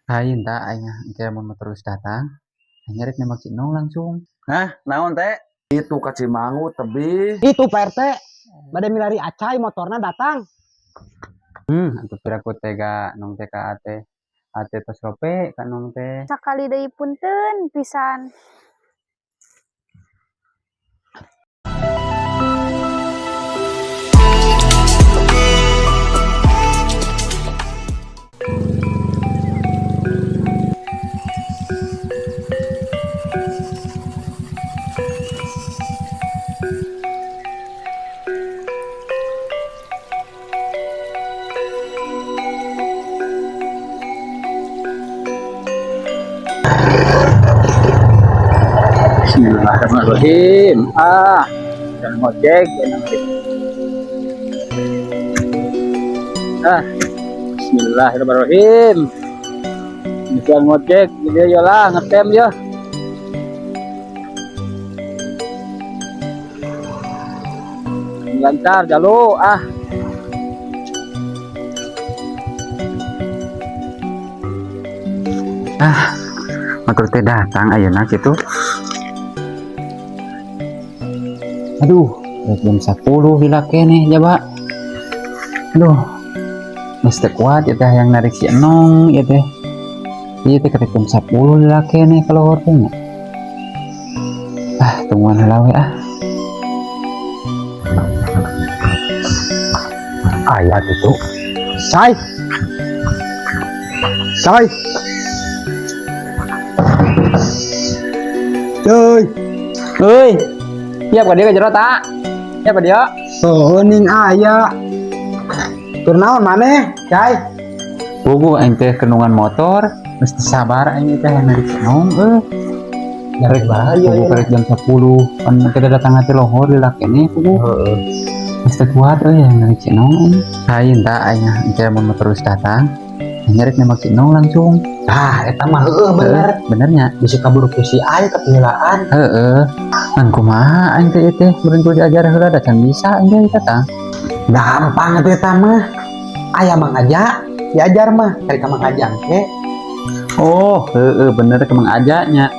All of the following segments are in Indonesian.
Hai entah aing engke mun terus datang, aing rek nembak si Nong langsung. Hah, naon teh? Itu ka Cimangu tebih. Itu Pak RT, badai milari acai motorna datang. Atuh piraku tega Nong teh ka ate tos rope ka Nong teh. Sakali deui punten pisan. Bismillahirrahmanirrahim. Dan ngojek enak. Bismillahirrahmanirrahim. Bisa ngojek, dia yolah ngetem ya. Lancar jalu Motor teh datang ayeuna kitu. Aduh, rek jam 10 hila keneh jaba. Aduh. Geus teu kuat ya teh yang narik si Nong ya teh. Ieu teh kerek jam 10 hila keneh kalau teh nya. Tungguan heula we Ayah itu. Say. Cuy. Euy. Siap ka dia ka jero ta? Siap ka dia? Oh, ning ayah. Keur naon maneh, Cai? Pugu aing teh kenungan motor, mesti sabar aing teh yang narik si Nong Garek bahaya pugu ya. kerek jam 10 kan kita datang hati lohor di lakene pugu. Mesti kuat yang narik si Nong. Hai entah aing engke mun terus datang, aing rek nembak si Nong langsung. Eta mah bener. Benernya. Bisa kabur ku si Ai kepilaan. Kan kumaha aing teh teh beureun kudu diajar heula da can bisa aing teh tah. Gampang eta mah. Ayah Mang Aja diajar mah, cari ka Mang Ajang ke. Oh, bener kemang ajanya.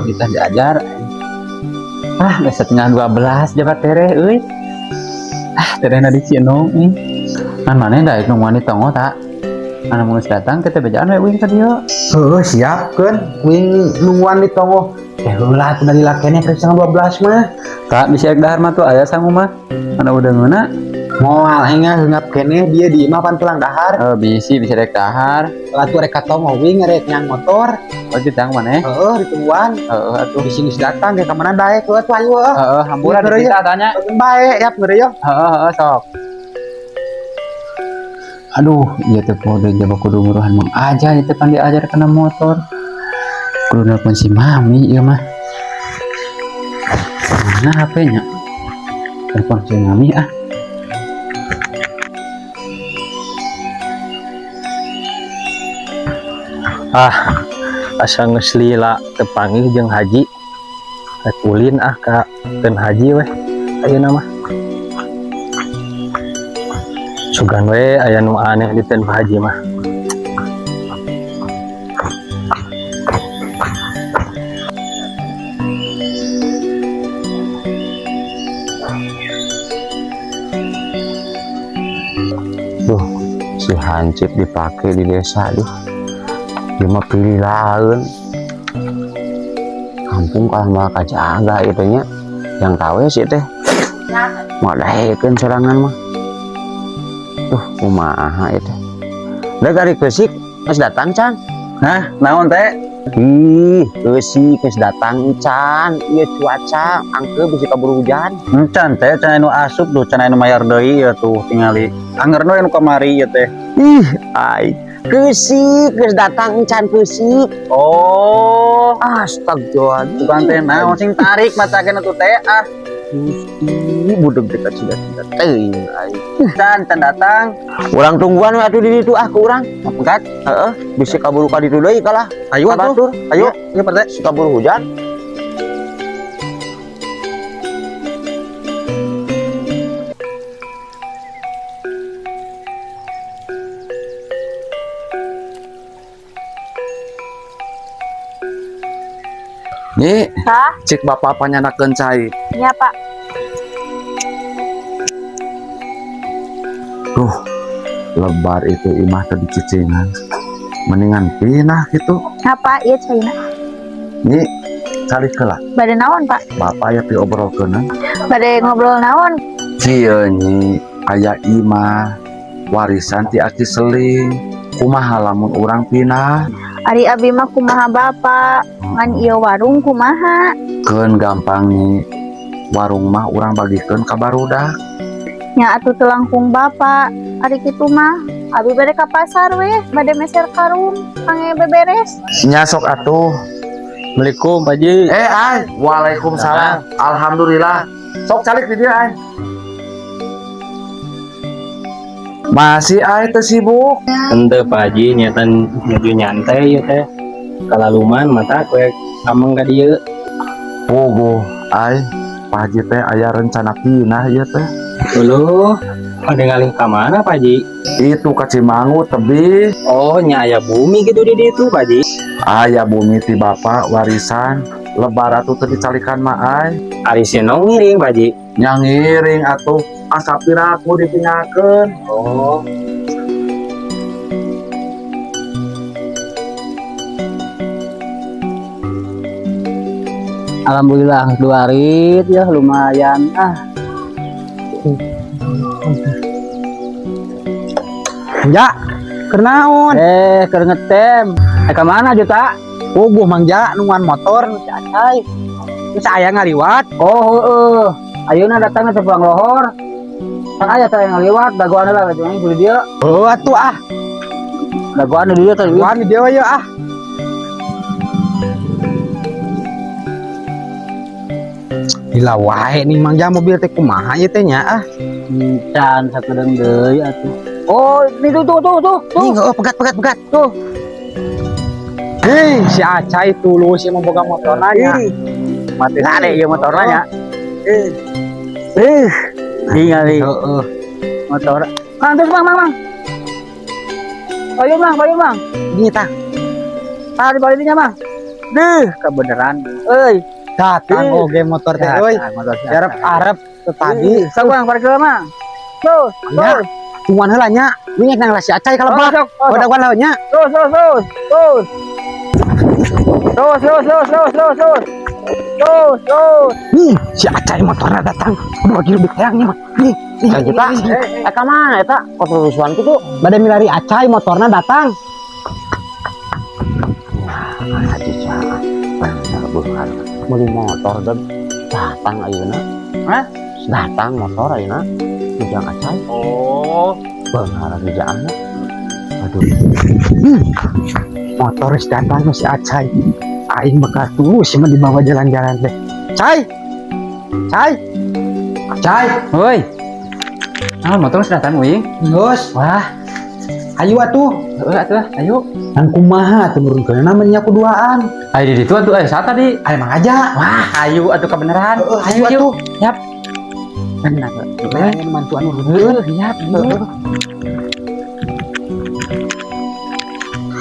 Kita diajar. Geus setengah 12 jabat tereh euy. Terena di si Nong nih. Kan maneh da iknu wani tongo tak. Anu mun datang kita bejaan we wing ka dieu. Siapkeun wing nungguan di tongo. Heula teh dari lakene keur 12 mah. Tak bisa dahar mah tuh aya sangu mah. Anu udah ngeuna. Moal enggak henggap kene dia di imah pan tulang dahar. Bisa rek dahar. Atuh rek katongo wing rek nyang motor. Oh ditang maneh. Ditungguan. Atuh Di sini datang ke ka mana daek atuh ayo. Hampura Iya, kita tanya. Bae ya ngeureun. Sok. Aduh, iya teh kode jaba kudu nguruhan Mang Aja itu kan diajar kena motor. Kudu nelpon si Mami ieu mah. Mana HP-nya? Telepon si Mami asa geus lila tepanggih jeung Haji. Rek ulin ka keun Haji weh. Ayeuna mah. Sugan we aya nu aneh di ten Haji mah. Duh, si hancip dipakai di desa duh. Dia mah pilih laun. Kampung kalah malah kajaga itu nya. Yang tahu ya sih teh. Madahekeun serangan mah. Duh, kumaha itu. Da gari Kesik geus datang can. Hah, naon teh? Kesik geus datang can. Ieu cuaca angke bisa kabur hujan. Can teh can anu asup duh can anu mayar deui ya tuh tingali. Angerno anu kamari ya teh. Ai Kesik geus datang can Kesik. Oh, Astagfirullahaladzim. bukan teh naon sing tarik mata kena tuh teh Gusti budeg dekat sudah teuing ai. can datang. Urang tungguan we atuh di ditu ku urang. Pegat. Bisa kaburu ka ditu deui kalah. Ayo atuh. Ayo, ieu Pak Teh. Si kaburu hujan. Nyi, Hah? cik bapak panyanakeun cai. Iya, Pak. Duh, lebar itu imah tadi cicingan. Mendingan pinah gitu. Apa? Iya, Cina. Nyi, cari kelak. Bade naon, Pak? Bapak ya diobrolkeun. Bade ngobrol naon? Cieu nyi, aya imah warisan ti aki seling. Kumaha lamun urang pinah? Ari abi mah kumaha Bapak? Ngan ieu warung kumaha? Keun gampang nyi. Warung mah urang bagikeun ka barudak. Nya atuh teu langkung Bapak. Ari kitu mah abi bade ka pasar weh, bade meser karung, pange beberes. Nya sok atuh. Assalamualaikum Pak Haji. Ay, waalaikumsalam. Alhamdulillah. Sok calik di dia ay. Masih ay teu sibuk. Ente Pak Haji nyatan nuju nyantai ya teh. Kalaluman mata kuek ameng ka dieu. Pogo ay. Pak Haji teh aya rencana pinah ieu teh. Dulu pada ngalih ka mana Pak Haji? Itu ka Cimangu tebih. Oh, nya aya bumi gitu di ditu Pak Haji. Aya bumi ti bapak warisan. Lebar atuh teu dicalikan mah ay. Ari senong ngiring Pak Haji. Nya ngiring atuh asa piraku dipingakeun. Oh, Alhamdulillah 2 hari ya lumayan Ja, kernaon? Keur ngetem. Ke mana Juta? Oh, gua mangja nungan motor nu cacai. Terus aya ngaliwat. Oh, heeh. Ayeuna datang teh pulang lohor. Kan aya teh ngaliwat, dagoan lah cuma di dia. Oh, atuh ah. Dagoan di dia teh. Dagoan di dia ya ah. Gila wae nih mangja mobil teh kumaha ieu teh nya ah. Can sakedeung deui atuh. Oh, ini tuh. Ih, pegat. Tuh. Hei, si Acai tulus yang memboga motorna nya. Mati sare ieu motorna nya. Tinggal nih. Heeh. Motor. Mang, terus Mang. Payung Mang. Ini tah. Tah di balinya Mang. Deh, kebenaran. Euy. Datang oge motor teh euy. Arep tadi. Sok Bang, parkir Mang. Tuh. Cuman heula nya. Minyak nang si Acai kalebak. Odawan lah nya. Terus. Nih, si Acai motornya datang. Udah lagi lebih kayaknya mah. Nih, kita. Ka mana eta? Keterusan kitu. Bade milari Acai motornya datang. Haji Cak. Bener beungar. Meuli motor dan datang ayeuna. Hah? Datang motor ayeuna. Ujang Acai. oh. Beungar kerjaanna. Aduh. Motor is datang si Acai. Aing bakal tulus mah dibawa jalan-jalan teh. Cai. Woi. Ah, motor sudah datang wing. Geus. Wah. Ayo atuh. Atuh, ayo. Nang kumaha teu murungkeun namanya kuduaan. Ayo di ditu atuh, saat tadi. Ayo mang aja. Wah, ayo atuh kebenaran. Ayo atuh. Yap. Benar. Ayo mantuan urut. Yap.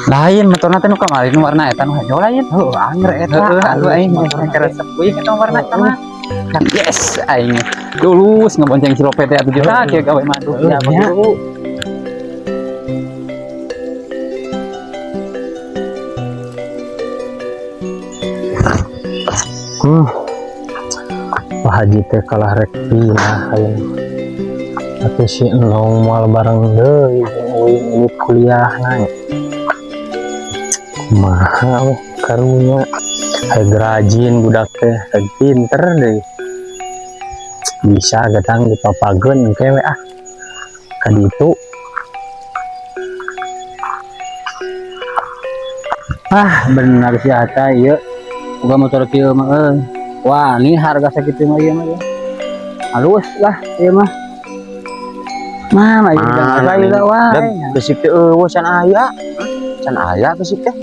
Lain motorna teh nu kamari nu warna eta nu hijau lain. Oh, anger eta. Aduh aing keresep euy eta warna sama. Yes, aing lulus ngebonceng si Lope teh atuh juta kieu gawe madu. Ya, begitu. Pak Haji teh kalah rek pinah ayeuna. Tapi si Enong moal bareng deui jeung uing kuliah na. Kumaha weh karunya. Hayu rajin budak teh, hayu pinter deui. Bisa gadang dipapageun engke we ah. Ka ditu. Ah, benar si Acai ieu. Boga motor kieu mah wah, ini harga sakitu mah ieu mah. Halus lah ieu mah. Mah ieu jangan lain lah wae. Besik teh eueuh can aya. Can aya besik teh.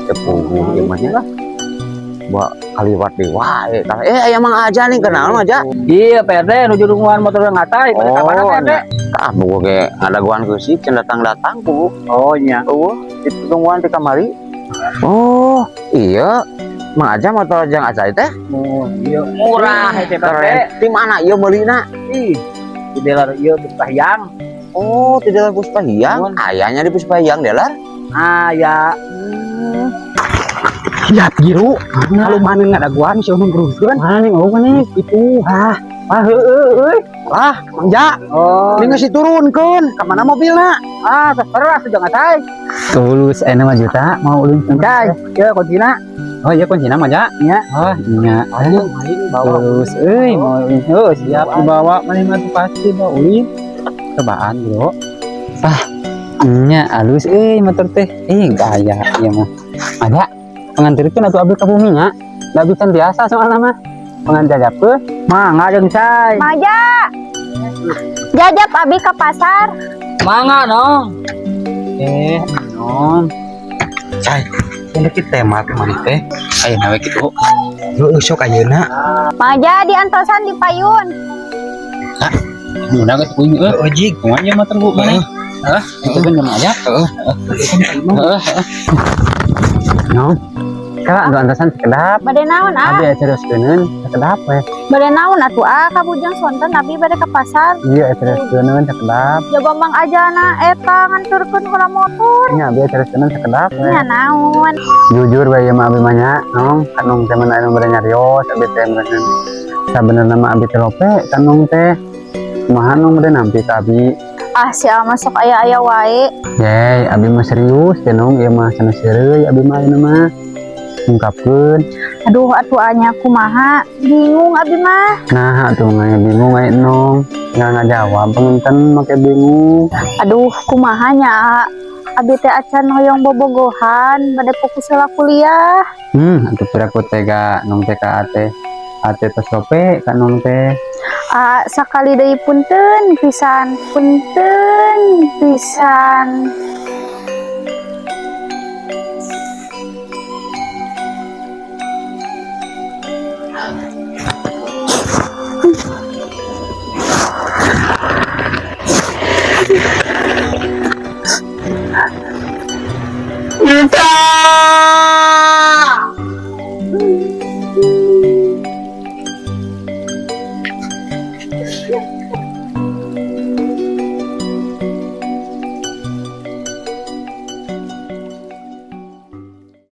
Teu puguh ieu mah nya. Ba kaliwat deui wae. Aya mang aja nih kenal mah aja. Iya, PRD nuju dunguan motor ngatai, pada kapan PRD? Ah, bogo ge ada guan geusik can datang puguh. Oh nya. Eueuh, ditungguan di kamari. Oh, iya. Mang Aja motor jang aja teh Oh, iya murah teh keren. Di mana ieu meulina? Ih, di dealer ieu Puspahyang. Oh, di dalam Puspahyang. Ayahnya di Puspahyang dealer. Ah, ya. Ya, biru. Kalau mana nggak ada gua sih orang beruskan. Mana nih? Oh, nih itu. Heueuy. Mang Ja. Oh. Ini ngasih turunkeun. Ka mana mobilna? Terserah sudah ngatay. Tulus enak mah juta mau ulin Cai, ya kuntina. oh iya kuncinya mah ja Ya. oh iya Main bawa. tulus mau ulin siap dibawa mana mah tuh pasti bawa ulin cobaan bro nya alus motor teh gaya iya mah ada pengantirkeun atuh abdi ka bumi nya da bisa biasa soalna mah penganjajapkeun Mangga jeung cai. Maja. Jajab abi ke pasar. Mangga dong. non Cai, ini kita tema kemana teh? aya nawe kitu Lu sok ayeuna. Maja di antosan di payun. Guna geus kuing Ojik. kumaha motor bu mana itu kan jam aja non kala anu antasan sekedap Bade naon abi teruskeun sekedap we Bade naon atuh ka bujang sonten abi bade ke pasar. iya teruskeun sekedap Jaga Mang Ajana eta nganturkeun heula motor. nya abi teruskeun sekedap we Nya naon? jujur bae mah abi mah nya nong kanong teh mana anu bade nyarios abi teh meureun sabenerna mah abi teh lope kanong teh kumaha nong bade nampi ka abi Si Alma sok aya wae. yey abi mah serius teh nong ieu mah sana seureuy abi mah ayeuna mah ungkapkeun Aduh atuh anya kumaha? Bingung abi mah. nah atuh nganya bingung aya nong nggak ngajawab penginten make bingung Aduh kumaha nya? Abi teh acan hoyong bobogohan bade fokus heula kuliah. atuh pira ku tega nong teh ka ate tes lope ka nong teh Sakali deui punten pisan.